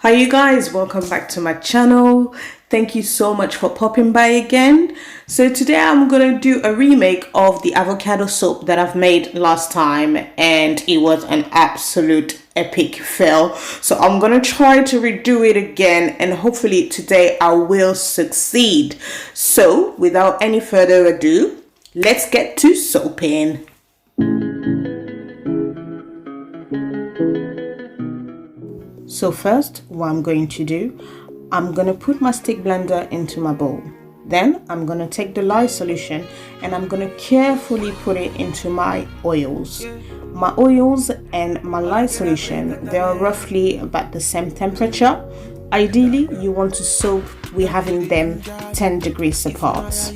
Hi you guys, welcome back to my channel. Thank you so much for popping by again. So today I'm gonna do a remake of the avocado soap that I've made last time, and it was an absolute epic fail. So I'm gonna try to redo it again, and hopefully today I will succeed. So without any further ado, let's get to soaping. So first, what I'm going to do, I'm going to put my stick blender into my bowl. Then I'm going to take the lye solution and I'm going to carefully put it into my oils. My oils and my lye solution, they are roughly about the same temperature. Ideally, you want to soap with having them 10 degrees apart.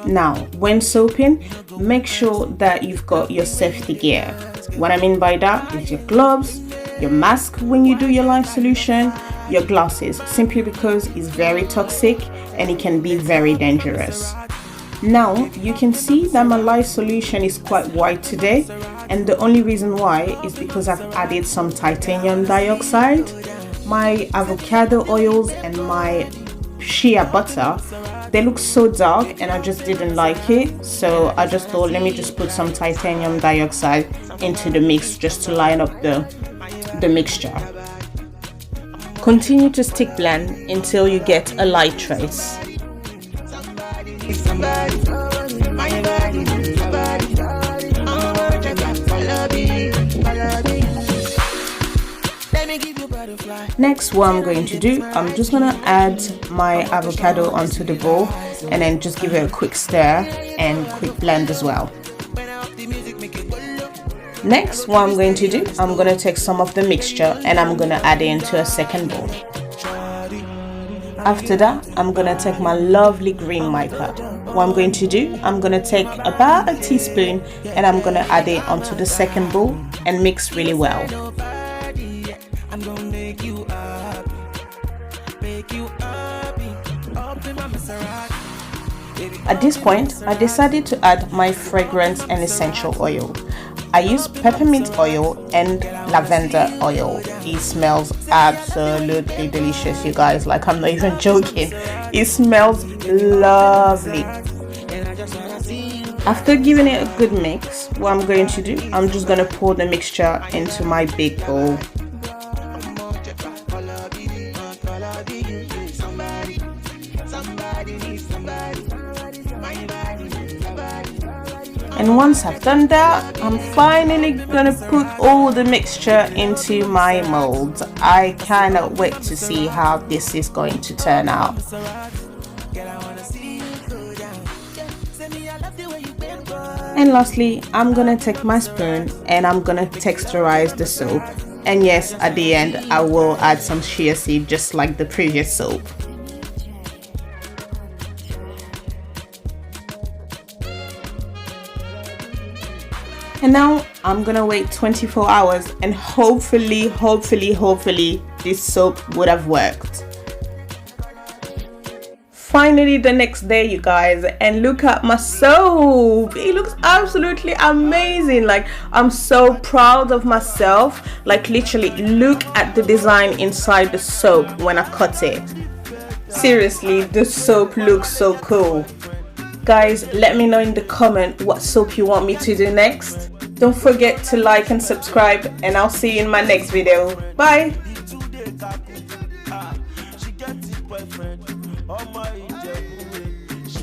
Now, when soaping, make sure that you've got your safety gear. What I mean by that is your gloves, your mask when you do your lye solution, your glasses, simply because it's very toxic and it can be very dangerous. Now you can see that my lye solution is quite white today, and the only reason why is because I've added some titanium dioxide. My avocado oils and my shea butter, they look so dark and I just didn't like it, so I just thought let me just put some titanium dioxide into the mix just to line up the mixture. Continue to stick blend until you get a light trace. Next, what I'm going to do, I'm just going to add my avocado onto the bowl and then just give it a quick stir and quick blend as well. Next, what I'm going to do, I'm going to take some of the mixture and I'm going to add it into a second bowl. After that, I'm going to take my lovely green mica. What I'm going to do, I'm going to take about a teaspoon and I'm going to add it onto the second bowl and mix really well. At this point, I decided to add my fragrance and essential oil. I use peppermint oil and lavender oil. It smells absolutely delicious, you guys. Like, I'm not even joking. It smells lovely. After giving it a good mix, what I'm going to do, I'm just going to pour the mixture into my big bowl. And once I've done that, I'm finally gonna put all the mixture into my mold. I cannot wait to see how this is going to turn out. And lastly, I'm gonna take my spoon and I'm gonna texturize the soap. And yes, at the end, I will add some shea seed just like the previous soap. And now I'm gonna wait 24 hours and hopefully this soap would have worked. Finally, the next day, you guys, and look at my soap. It looks absolutely amazing. Like, I'm so proud of myself. Like, literally look at the design inside the soap when I cut it. Seriously, the soap looks so cool. Guys, let me know in the comment what soap you want me to do next. Don't forget to like and subscribe, and I'll see you in my next video. Bye!